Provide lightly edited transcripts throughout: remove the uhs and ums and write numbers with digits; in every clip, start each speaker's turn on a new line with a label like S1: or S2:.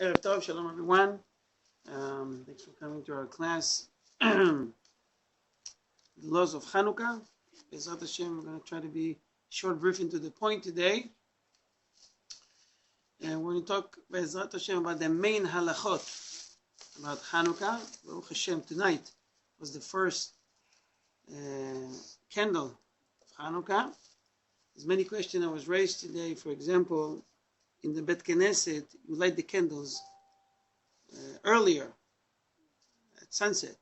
S1: Erev Tov, Shalom everyone. Thanks for coming to our class. The laws of Chanukah. Bezrat Hashem, we're going to try to be short, brief, and to the point today. And we're going to talk, Bezrat Hashem, about the main halachot about Chanukah. Baruch Hashem, tonight was the first candle of Chanukah. There's many questions that was raised today. For example, in the Bet Knesset, you light the candles earlier, at sunset.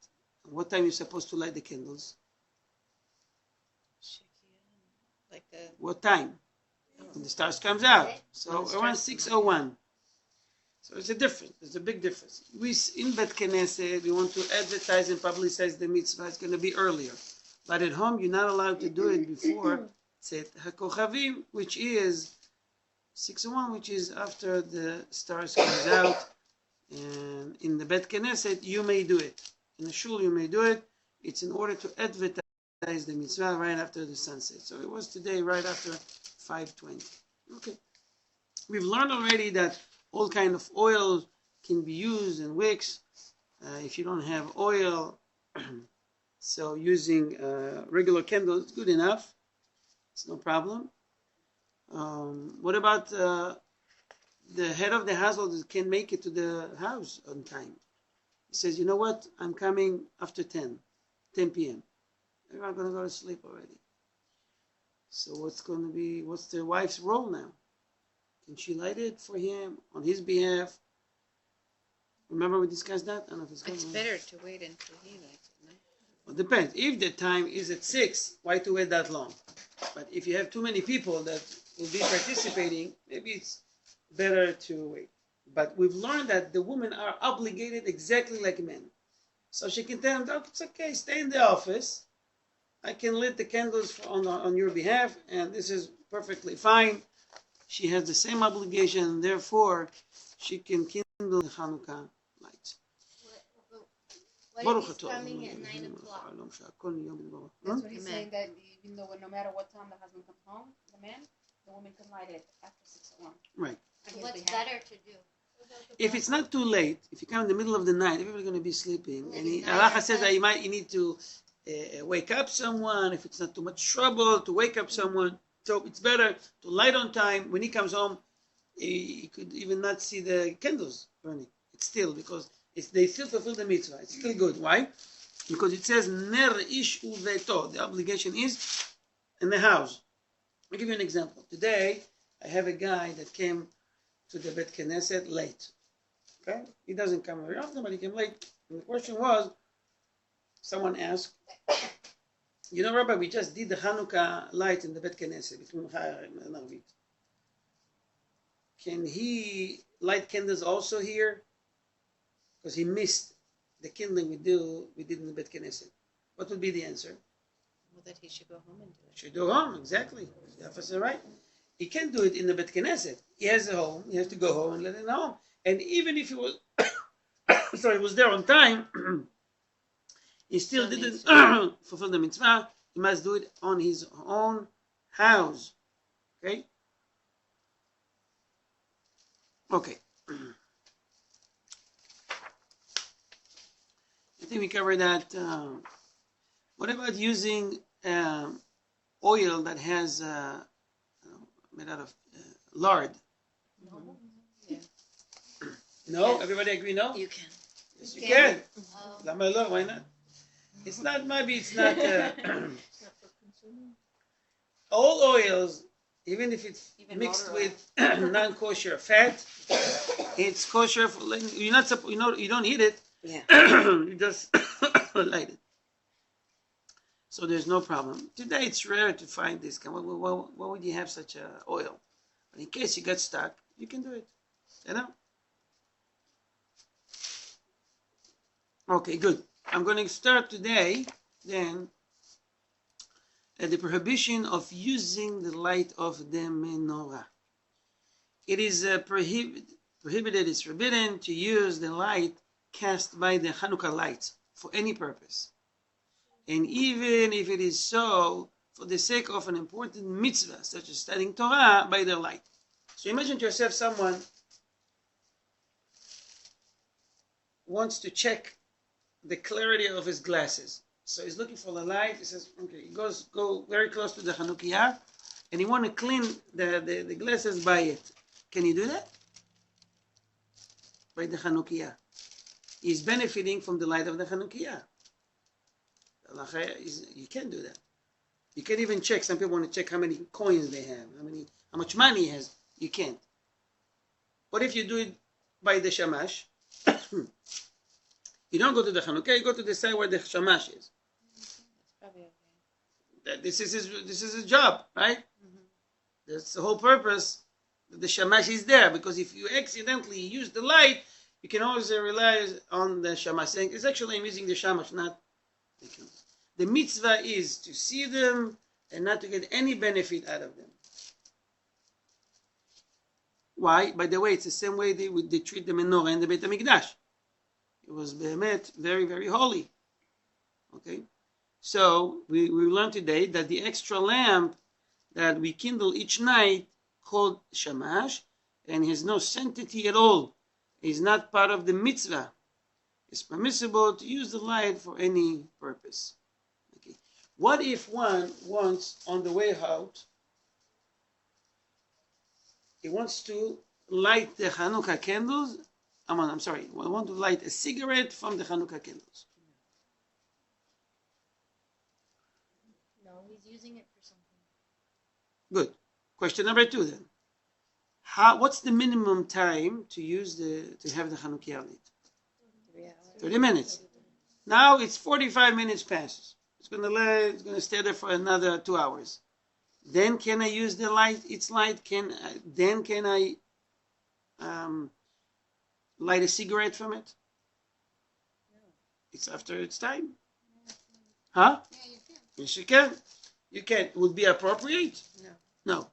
S1: And what time are you supposed to light the candles? What time? When the stars comes out. So around 6:01. So it's a difference. There's a big difference. In Bet Knesset, we want to advertise and publicize the mitzvah. It's going to be earlier. But at home, you're not allowed to do it before Tzet HaKochavim, which is 6:01, which is after the stars comes out. And in the Bet Knesset, you may do it. In the shul, you may do it. It's in order to advertise the mitzvah right after the sunset. So it was today, right after 5:20. Okay. We've learned already that all kind of oil can be used and wicks. If you don't have oil, so using regular candle is good enough. It's no problem. What about the head of the household that can make it to the house on time? He says, you know what? I'm coming after 10 p.m. Everyone's going to go to sleep already. So what's the wife's role now? Can she light it for him on his behalf? Remember we discussed that? I don't know if it's
S2: better to wait until he lights it, no?
S1: Well, it depends. If the time is at 6, why to wait that long? But if you have too many people that will be participating, maybe it's better to wait. But we've learned that the women are obligated exactly like men. So she can tell them, oh, it's okay, stay in the office. I can lit the candles on your behalf, and this is perfectly fine. She has the same obligation, and therefore she can kindle the Chanukah lights.
S3: What if he's coming at 9 o'clock?
S4: That's what he's saying, that even though no matter what time the husband comes home, the woman can light it after 6:01.
S1: Right.
S3: So what's better to do?
S1: If it's not too late, if you come in the middle of the night, everybody's going to be sleeping. And Halacha says that you need to wake up someone, if it's not too much trouble to wake up someone. So it's better to light on time. When he comes home, he could even not see the candles burning. It's still, because they still fulfill the mitzvah. It's still good. Why? Because it says, Ner ish uveto. The obligation is in the house. I'll give you an example. Today, I have a guy that came to the Bet Knesset late. Okay? He doesn't come very often, but he came late. And the question was, someone asked, you know, Rabbi, we just did the Chanukah light in the Bet Knesset between Chayar and Arvit. Can he light candles also here? Because he missed the kindling we did in the Bet Knesset. What would be the answer?
S2: Well, that he should go home and do it.
S1: Should go home, exactly. That's right. He can't do it in the Bet Knesset. He has a home. He has to go home and let it home. And even if he was, was there on time, he still didn't fulfill the mitzvah. He must do it on his own house. Okay? Okay. I think we covered that. What about using oil that has made out of lard?
S2: No. Yeah.
S1: No? Everybody agree no?
S2: You can.
S1: Yes, you can. Why not? It's not, all oils, even if it's mixed with non-kosher fat, it's kosher. You don't eat it.
S2: Yeah.
S1: You just light it. So there's no problem. Today it's rare to find this kind. Why would you have such a oil? But in case you get stuck, you can do it. You know? Okay, good. I'm going to start today, then, at the prohibition of using the light of the menorah. It is prohibited, it's forbidden to use the light cast by the Chanukah lights for any purpose. And even if it is so, for the sake of an important mitzvah, such as studying Torah, by their light. So imagine to yourself someone wants to check the clarity of his glasses. So he's looking for the light. He says, okay, he go very close to the Chanukah, and he want to clean the glasses by it. Can you do that? By the Chanukah. He's benefiting from the light of the Chanukah. You can't do that. You can't even check. Some people want to check how many coins they have, how much money he has. You can't. What if you do it by the shamash? You don't go to the Chanukah, you go to the side where the shamash is.
S2: Probably okay.
S1: This is his job, right? Mm-hmm. That's the whole purpose. The shamash is there, because if you accidentally use the light, you can always rely on the shamash. Saying, it's actually I'm using the shamash, not the candles. The mitzvah is to see them and not to get any benefit out of them. Why? By the way, it's the same way they treat the menorah in the Beit HaMikdash. It was behemet, very, very holy. Okay? So, we learned today that the extra lamp that we kindle each night, called shamash, and has no sanctity at all, is not part of the mitzvah. It's permissible to use the light for any purpose. Okay. What if one wants, on the way out, he wants to light the Chanukah candles? I want to light a cigarette from the Chanukah candles.
S3: No, he's using it for something.
S1: Good. Question number 2 then. What's the minimum time to have the Chanukah lit?
S2: 3 hours.
S1: 30 minutes. Now it's 45 minutes passes. It's going to stay there for another 2 hours. Then can I use the light? Its light. Can I light a cigarette from it?
S2: No.
S1: It's after its time. Huh?
S4: Yeah, you can.
S1: Yes, you can. You can. Would be appropriate?
S2: No.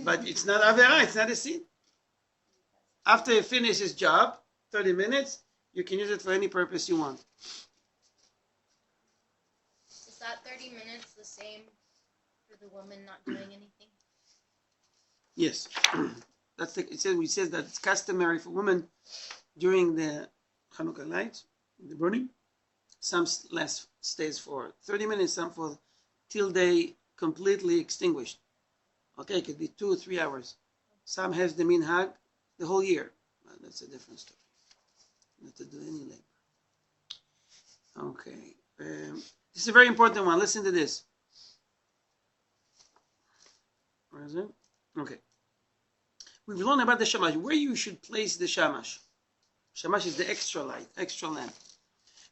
S1: But it's not avera. It's not a sin. After you finish his job, 30 minutes, you can use it for any purpose you want.
S3: Is that 30 minutes the same for the woman not doing anything?
S1: Yes. We says that it's customary for women during the Chanukah light, the burning. Some less stays for 30 minutes, some for till they completely extinguished. Okay, it could be 2 or 3 hours. Some has the minhag the whole year. Well, that's a different story. Not to do any labor. Okay. This is a very important one. Listen to this. Where is it? Okay. We've learned about the shamash. Where you should place the shamash. Shamash is the extra light, extra lamp.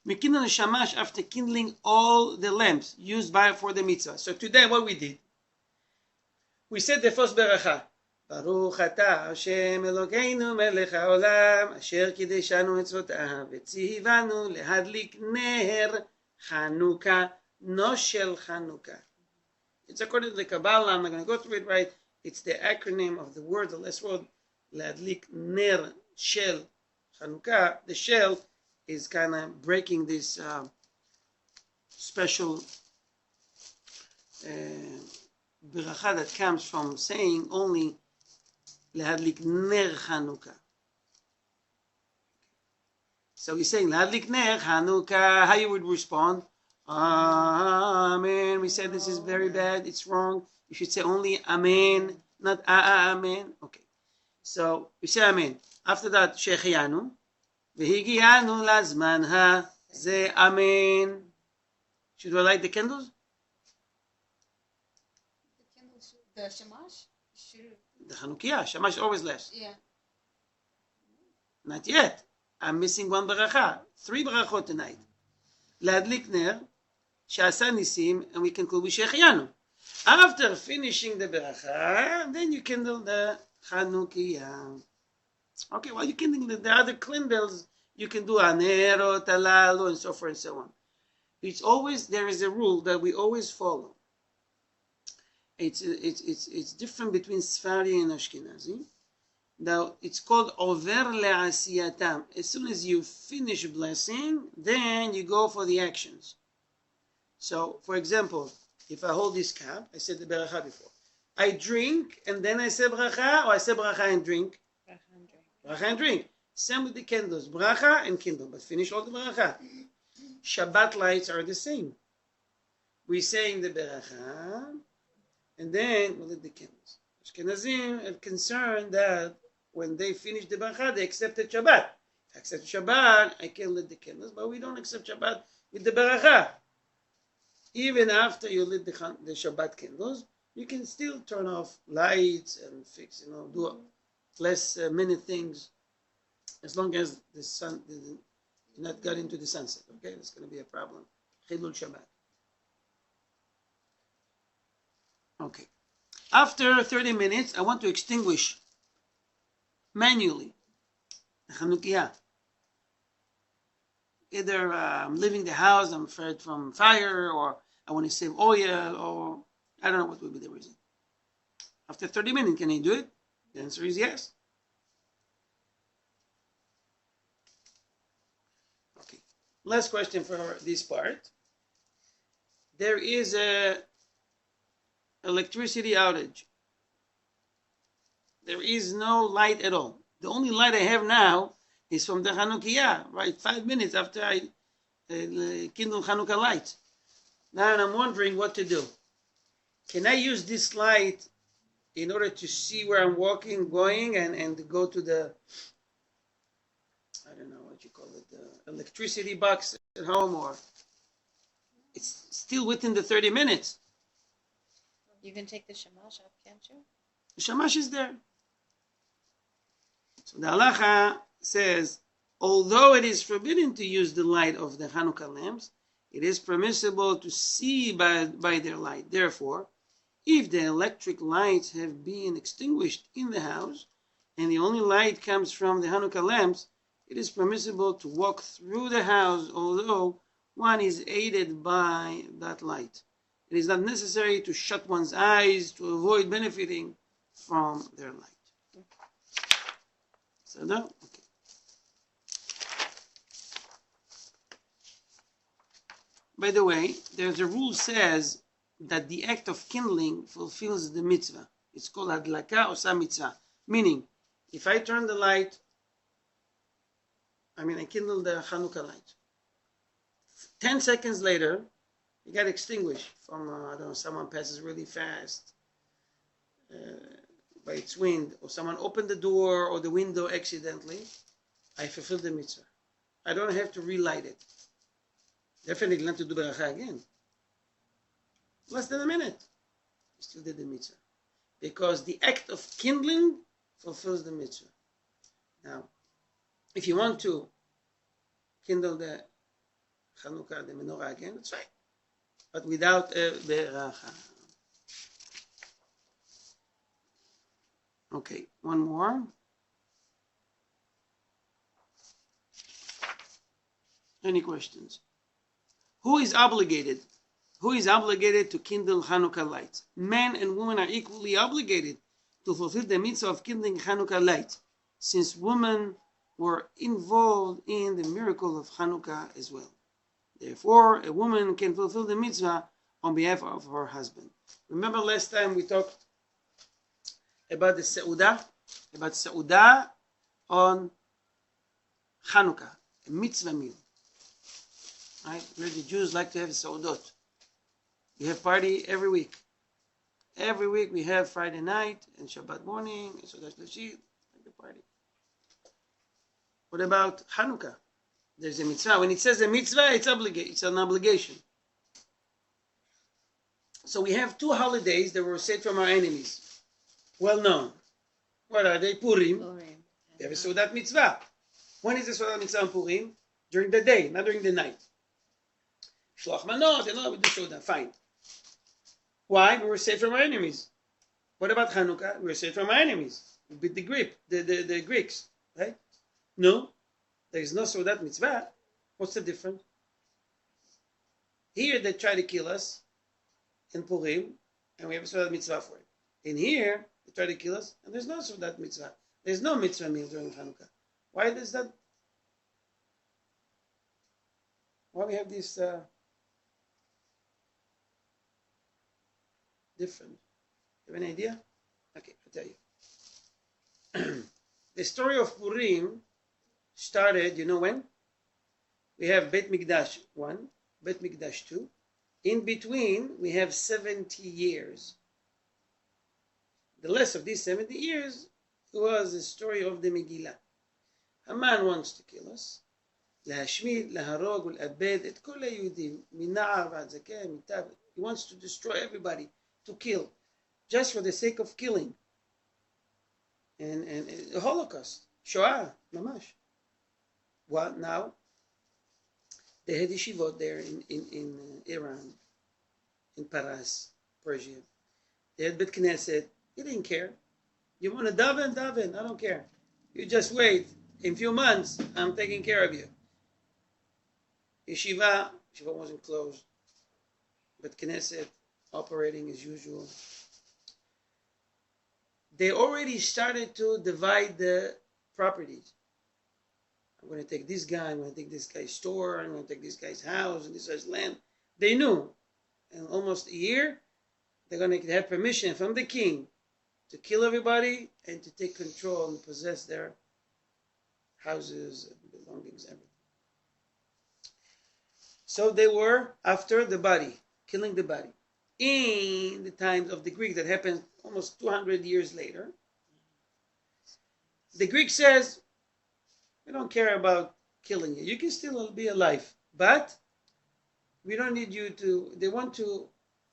S1: We kindle the shamash after kindling all the lamps used for the mitzvah. So today what we did, we said the first beracha. Baruch atah Hashem Elokeinu melech haolam asher kideshanu mitzvotav v'tzivanu lehadlik ner Chanukah noshel Chanukah. It's according to the Kabbalah. I'm not going to go through it right. It's the acronym of the word, the last word, lehadlik ner shel Chanukah. The shell is kind of breaking this special bracha that comes from saying only lehadlik ner Chanukah. So he's saying lehadlik ner Chanukah. How you would respond? Amen. We said this is very bad. It's wrong. You should say only amen, not amen. Okay. So we say amen. After that, shehiyanu. V'higianu lazman ha ze amen. Should we light the candles?
S4: The candles, the shamash? Should.
S1: The Chanukah. Shamash is always last.
S4: Yeah.
S1: Not yet. I'm missing one bracha. 3 brachot tonight. L'adlik ner, she'asa nisim, and we conclude with shehiyanu. After finishing the bracha, then you kindle the Chanukah. Okay, while you kindling the other candles, you can do anero, talalu, and so forth and so on. It's always, there is a rule that we always follow. It's different between Sfari and Ashkenazi. Now, it's called over le'asiyatam. As soon as you finish blessing, then you go for the actions. So, for example, if I hold this cup, I said the beracha before. I drink, and then I say bracha, or I say bracha and drink?
S2: Bracha and drink.
S1: Bracha and drink. Same with the candles, bracha and kindle, but finish all the bracha. Shabbat lights are the same. We're saying the bracha, and then we'll lit the candles. Ashkenazim are concerned that when they finish the bracha, they accepted Shabbat. If I accept Shabbat, I can lit the candles, but we don't accept Shabbat with the bracha. Even after you lit the Shabbat candles, you can still turn off lights and fix, do less minute things, as long as the sun did not get into the sunset. Okay, that's going to be a problem. Chilul Shabbat. Okay. After 30 minutes, I want to extinguish manually the Chanukah. Either I'm leaving the house, I'm afraid from fire, or I want to save oil, or I don't know what would be the reason. After 30 minutes, can I do it? The answer is yes. Okay. Last question for this part. There is a electricity outage. There is no light at all. The only light I have now is from the Chanukah, right? 5 minutes after I kindle Chanukah light. Now I'm wondering what to do. Can I use this light in order to see where I'm going, and go to the, I don't know what you call it, the electricity box at home, or it's still within the 30 minutes?
S2: You can take the shamash off, can't you?
S1: The shamash is there. So the halacha says, although it is forbidden to use the light of the Hanukkah lamps, it is permissible to see by their light. Therefore, if the electric lights have been extinguished in the house, and the only light comes from the Hanukkah lamps, it is permissible to walk through the house, although one is aided by that light. It is not necessary to shut one's eyes to avoid benefiting from their light. So no? Okay. By the way, there's a rule says that the act of kindling fulfills the mitzvah. It's called Hadlaka Osa Mitzvah. Meaning, if I turn the light, I kindle the Chanukah light. 10 seconds later, it got extinguished from, I don't know, someone passes really fast by its wind, or someone opened the door or the window accidentally. I fulfilled the mitzvah. I don't have to relight it. Definitely not to do bracha again. Less than a minute. You still did the mitzvah. Because the act of kindling fulfills the mitzvah. Now, if you want to kindle the Chanukah, the menorah again, that's fine. But without a beracha. Okay, one more. Any questions? Who is obligated? Who is obligated to kindle Hanukkah lights? Men and women are equally obligated to fulfill the mitzvah of kindling Hanukkah lights, since women were involved in the miracle of Hanukkah as well. Therefore, a woman can fulfill the mitzvah on behalf of her husband. Remember last time we talked about the Seudah on Hanukkah, a mitzvah meal. Right? Where the Jews like to have Seudot. We have party every week. Every week we have Friday night and Shabbat morning, and Seudah Shlishit, like the party. What about Hanukkah? There's a mitzvah. When it says a mitzvah, it's an obligation. So we have 2 holidays that were saved from our enemies. Well known. What are they? Purim. We have a Seudat mitzvah. When is the Seudat mitzvah on Purim? During the day, not during the night. Shloch manot, we do Seudat. Fine. Why? We were saved from our enemies. What about Hanukkah? We were saved from our enemies. We beat the Greeks. Right? No. There is no Seudat mitzvah. What's the difference? Here they try to kill us in Purim, and we have a Seudat mitzvah for it. In here, they try to kill us, and there's no Seudat mitzvah. There's no mitzvah meal during Hanukkah. Why is that? Why we have this different? You have any idea? Okay, I'll tell you. The story of Purim started, you know when? We have Beit Mikdash 1, Beit Mikdash 2. In between, we have 70 years. The less of these 70 years was the story of the Megillah. Haman wants to kill us. להשמיד, להרוג ולאבד את כל היהודים, מנער ועד זקן, מטף. He wants to destroy everybody, to kill, just for the sake of killing. And the Holocaust, Shoah, mamash. What now? They had yeshivot there in Iran, in Paras, Persia. They had Bet Knesset. He didn't care. You want to daven? Daven. I don't care. You just wait. In a few months, I'm taking care of you. Yeshiva wasn't closed. Bet Knesset operating as usual. They already started to divide the properties. I'm going to take this guy, I'm going to take this guy's store, I'm going to take this guy's house and this guy's land. They knew. In almost a year, they're going to have permission from the king to kill everybody and to take control and possess their houses, belongings, everything. So they were after the body, killing the body. In the times of the Greek, that happened almost 200 years later, the Greek says, we don't care about killing you. You can still be alive, but we don't need you to, they want to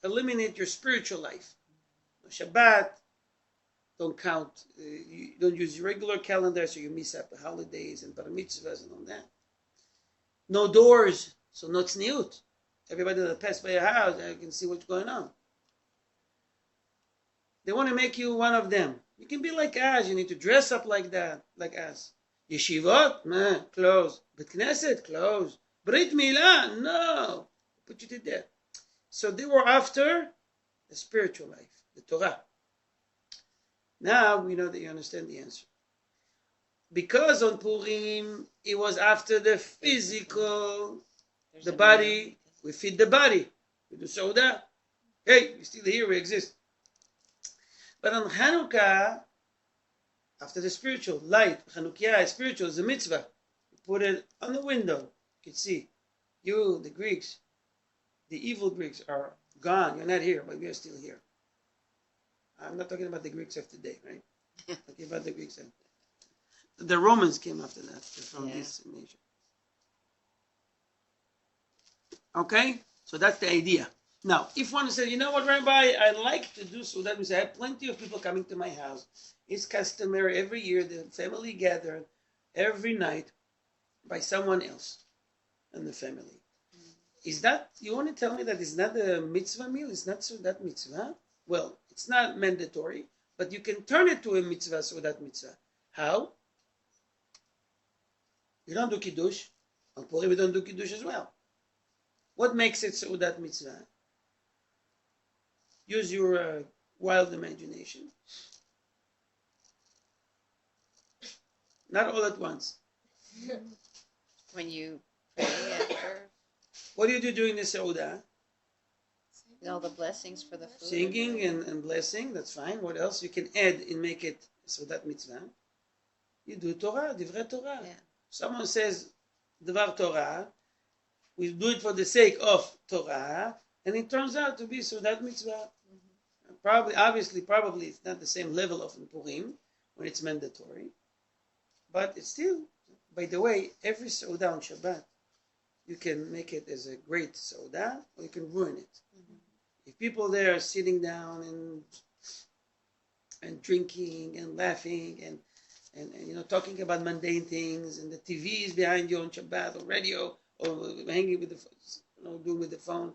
S1: eliminate your spiritual life. No Shabbat, don't count, you don't use your regular calendar, so you miss out the holidays and bar mitzvahs and all that. No doors, so no tzniut. Everybody that passed by your house, I can see what's going on. They want to make you one of them. You can be like us. You need to dress up like that, like us. Yeshivot, man, closed. Bet Knesset, closed. Brit Milah, no. Put you to death. So they were after the spiritual life, the Torah. Now we know that you understand the answer. Because on Purim, it was after the physical, the body. We feed the body. We do Sauda. Hey, we're still here, we exist. But on Chanukah, after the spiritual light, Chanukah is spiritual, it's a mitzvah. You put it on the window. You can see. You, the Greeks, the evil Greeks are gone. You're not here, but we are still here. I'm not talking about the Greeks of today, right? I'm talking about the Greeks. The Romans came after that, from this nation. Okay? So that's the idea. Now, if one says, you know what, Rabbi, I like to do so, that means I have plenty of people coming to my house. It's customary every year, the family gathered every night by someone else in the family. Is that, you want to tell me that it's not a mitzvah meal? It's not that mitzvah? Well, it's not mandatory, but you can turn it to a mitzvah, so that mitzvah. How? You don't do kiddush. On Purim, we don't do kiddush as well. What makes it Seudat Mitzvah? Use your wild imagination. Not all at once.
S2: When you pray after.
S1: What do you do during the Seudah?
S2: All the blessings for the food.
S1: Singing and blessing, that's fine. What else? You can add and make it Seudat Mitzvah. You do Torah, Divrei Torah.
S2: Yeah.
S1: Someone says Dvar Torah. We do it for the sake of Torah, and it turns out to be Seudat Mitzvah. Mm-hmm. Probably it's not the same level of Purim, when it's mandatory, but it's still, by the way, every Seudah on Shabbat, you can make it as a great Seudah, or you can ruin it. Mm-hmm. If people there are sitting down and drinking and laughing and talking about mundane things, and the TV is behind you on Shabbat, or radio, or hanging with doing with the phone.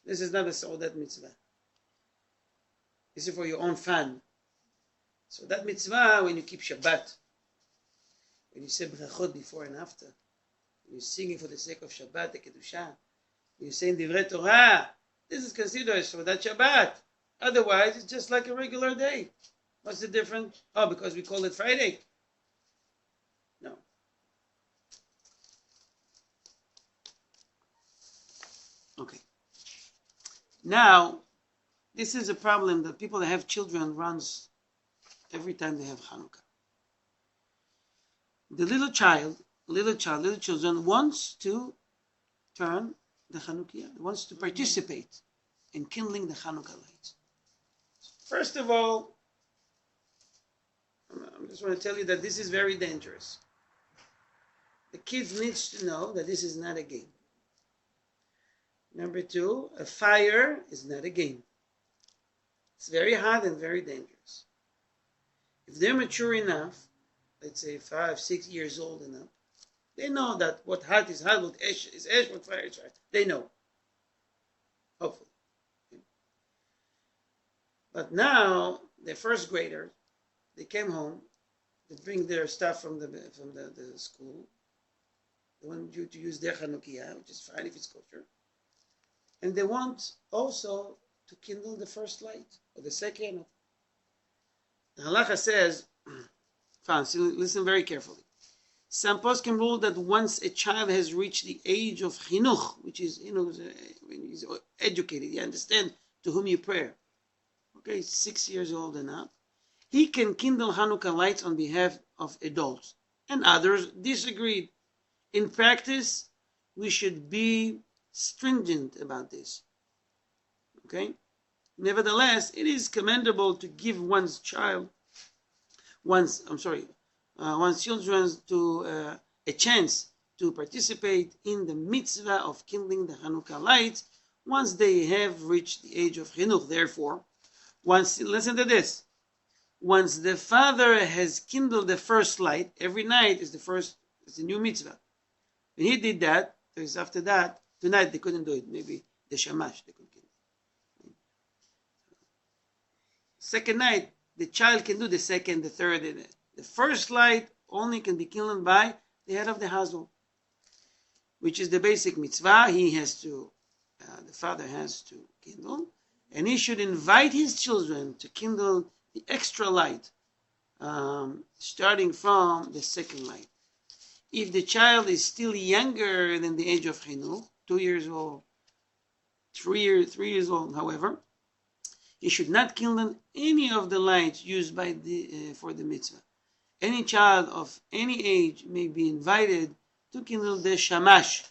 S1: This is not a Seudat Mitzvah. This is for your own fun. So that mitzvah, when you keep Shabbat, when you say brachot before and after, when you're singing for the sake of Shabbat, the Kedusha, when you're saying Divrei Torah, this is considered for that Shabbat. Otherwise, it's just like a regular day. What's the difference? Oh, because we call it Friday. No. Okay. Now, this is a problem that people that have children runs every time they have Chanukah. The little child little children wants to turn the Chanukah, wants to participate in kindling the Chanukah lights. First of all, I just want to tell you that this is very dangerous. The kids need to know that this is not a game. Number two, a fire is not a game. It's very hot and very dangerous. If they're mature enough, let's say 5, 6 years old enough, they know that what hot is hot, what ash is ash, what fire is fire. They know. Hopefully. But now, the first graders, they came home, they bring their stuff from the school. They want you to use their Chanukah, which is fine if it's kosher. And they want also to kindle the first light, or the second. The Halacha says, listen very carefully. Some poskim rule that once a child has reached the age of chinuch, which is, when he's educated, you understand to whom you pray. Okay, 6 years old and up. He can kindle Hanukkah lights on behalf of adults. And others disagreed. In practice, we should be stringent about this. Okay? Nevertheless, it is commendable to give one's children to a chance to participate in the mitzvah of kindling the Hanukkah lights once they have reached the age of chinuch. Therefore, listen to this. Once the father has kindled the first light, every night is a new mitzvah. When he did that, because after that, tonight they couldn't do it. Maybe the shamash they could kindle. Second night, the child can do the second, the third. The first light only can be kindled by the head of the household, which is the basic mitzvah. The father has to kindle, and he should invite his children to kindle the extra light, starting from the second light. If the child is still younger than the age of chinuch, 2 years old, 3 years old, however, he should not kindle any of the lights used for the mitzvah. Any child of any age may be invited to kindle the shamash,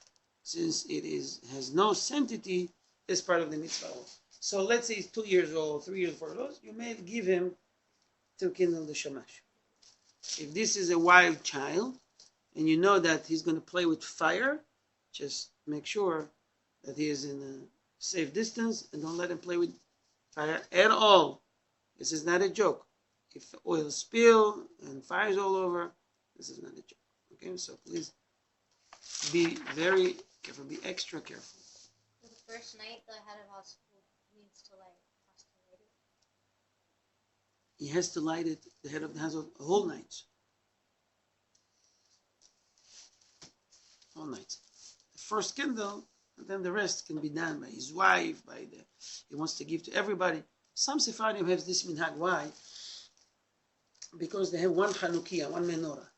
S1: since it has no sanctity as part of the mitzvah. So let's say he's 2 years old, 3 years, 4 years, you may give him to kindle the shamash. If this is a wild child, and you know that he's going to play with fire, just make sure that he is in a safe distance and don't let him play with fire at all. This is not a joke. If oil spill and fire's all over, this is not a joke. Okay, so please be very careful, be extra careful.
S3: For the first night, the head of house needs to light it.
S1: He has to light it, the head of the household, whole night. All night. The first kindle, and then the rest can be done by his wife, he wants to give to everybody. Some Sephardim have this minhag. Why? Because they have one Chanukah, one menorah.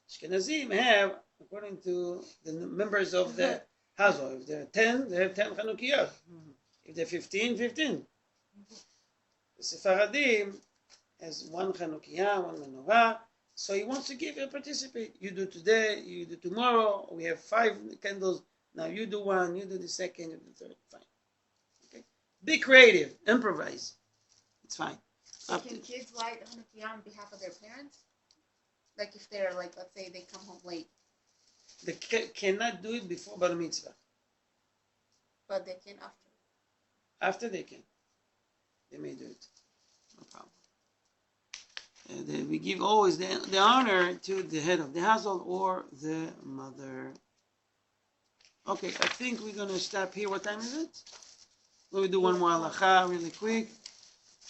S1: Ashkenazim have, according to the members of the household, if they're 10, they have 10 Chanukah. If they're 15, 15. The Sephardim has one Chanukah, one menorah. So he wants to give and participate. You do today, you do tomorrow. We have 5 candles. Now you do one, you do the second, you do the third. Fine. Okay. Be creative. Improvise. It's fine.
S4: So can kids light Hanukkah on behalf of their parents? Like if they're let's say they come home late.
S1: They cannot do it before Bar Mitzvah.
S4: But they can after.
S1: After they can. They may do it. No problem. We give always the honor to the head of the household or the mother. Okay, I think we're going to stop here. What time is it? We'll do one more halacha really quick,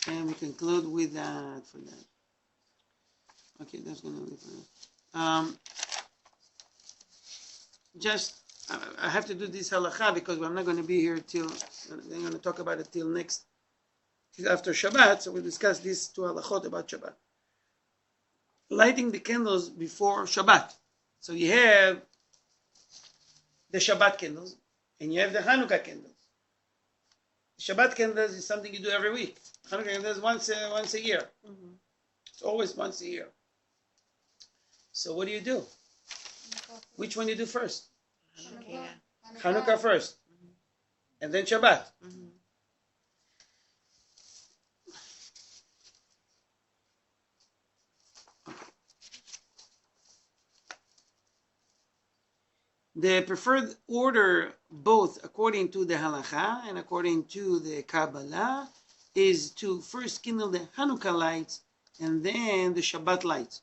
S1: and we conclude with that for that. Okay, that's going to be fine. I have to do this halacha because I'm not going to be here till, I'm going to talk about it till after Shabbat, so we'll discuss these 2 halachot about Shabbat. Lighting the candles before Shabbat. So you have the Shabbat candles and you have the Hanukkah candles. The Shabbat candles is something you do every week. Hanukkah candles once a year. Mm-hmm. It's always once a year. So what do? Which one you do first?
S2: Chanukah.
S1: Chanukah first, and then Shabbat.
S2: Mm-hmm.
S1: The preferred order, both according to the Halacha and according to the Kabbalah, is to first kindle the Hanukkah lights and then the Shabbat lights.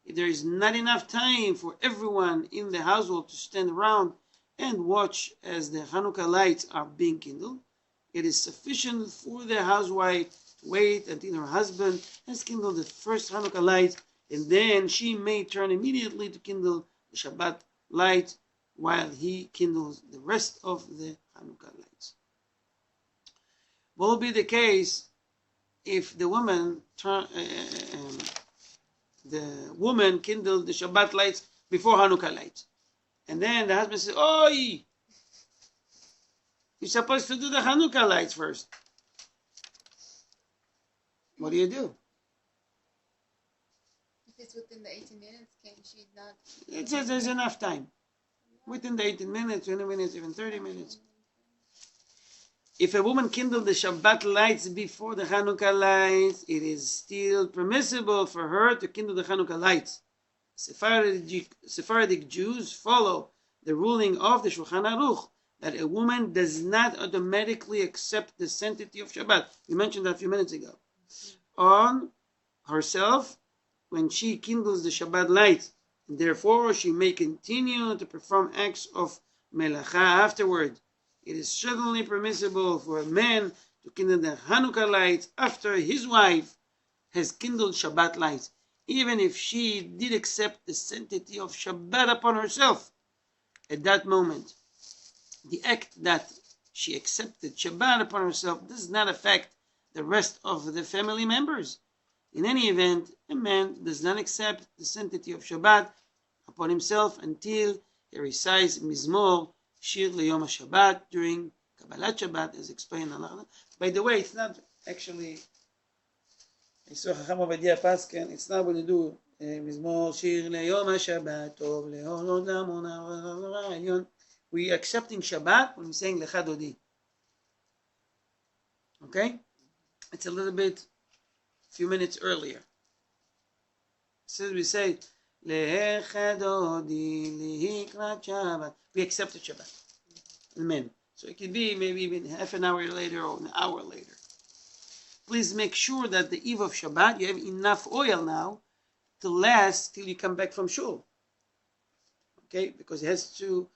S1: If there is not enough time for everyone in the household to stand around and watch as the Hanukkah lights are being kindled, it is sufficient for the housewife to wait until her husband has kindled the first Hanukkah lights, and then she may turn immediately to kindle the Shabbat lights while he kindles the rest of the Hanukkah lights. What will be the case if the woman kindled the Shabbat lights before Hanukkah lights, and then the husband says, "Oi, you're supposed to do the Hanukkah lights first." What do you do?
S4: If it's within the 18 minutes, can she not?
S1: It says there's enough time. Within the 18 minutes, 20 minutes, even 30 minutes. If a woman kindled the Shabbat lights before the Hanukkah lights, it is still permissible for her to kindle the Hanukkah lights. Sephardic Jews follow the ruling of the Shulchan Aruch that a woman does not automatically accept the sanctity of Shabbat. We mentioned that a few minutes ago. On herself when she kindles the Shabbat lights. And therefore, she may continue to perform acts of melacha afterward. It is certainly permissible for a man to kindle the Hanukkah lights after his wife has kindled Shabbat lights, even if she did accept the sanctity of Shabbat upon herself at that moment. The act that she accepted Shabbat upon herself does not affect the rest of the family members. In any event, a man does not accept the sanctity of Shabbat upon himself until he recites Mizmor Shir Leyom HaShabbat during Kabbalat Shabbat, as explained in Halacha. By the way, it's not actually, I saw Chacham Ovadia Paskin, it's not when you do Mizmor Shir Leyom HaShabbat, Tov Leholod Lamona Elyon. We are accepting Shabbat when we're saying Lecha Dodi. Okay? It's a little bit, few minutes earlier. So we say, Lecha Dodi Lihikrat Shabbat. We accepted Shabbat. Amen. So it could be maybe even half an hour later or an hour later. Please make sure that the eve of Shabbat, you have enough oil now to last till you come back from shul. Okay? Because it has to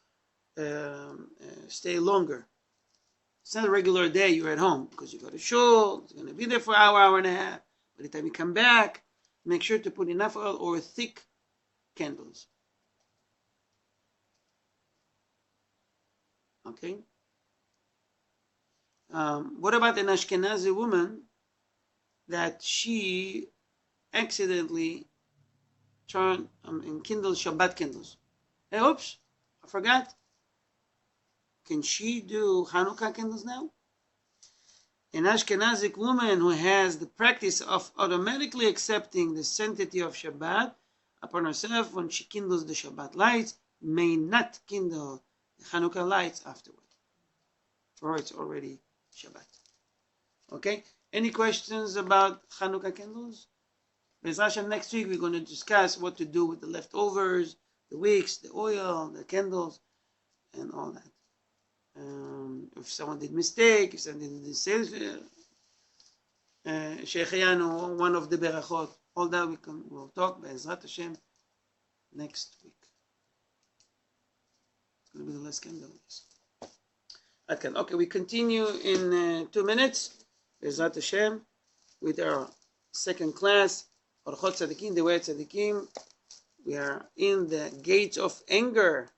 S1: stay longer. It's not a regular day you're at home because you go to shul, it's going to be there for an hour, hour and a half. By the time you come back, make sure to put enough oil or thick candles. Okay? What about an Ashkenazi woman that she accidentally turned and kindled Shabbat candles? Hey, oops, I forgot. Can she do Hanukkah candles now? An Ashkenazi woman who has the practice of automatically accepting the sanctity of Shabbat upon herself when she kindles the Shabbat lights may not kindle the Hanukkah lights afterward. For her, it's already Shabbat. Okay? Any questions about Hanukkah candles? Be'ezrat Hashem, next week we're going to discuss what to do with the leftovers, the wicks, the oil, the candles, and all that. If someone did mistake, if someone did say Sheikhayanu, one of the brachot, all that we'll talk Be'ezrat Hashem next week. It's going to be the last candle. Okay, we continue in 2 minutes, Be'ezrat Hashem, with our second class, Orchot Tzadikim, the way Tzadikim. We are in the gates of anger.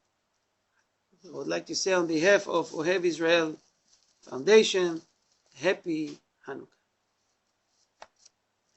S1: I would like to say on behalf of Ohev Israel Foundation, Happy Hanukkah.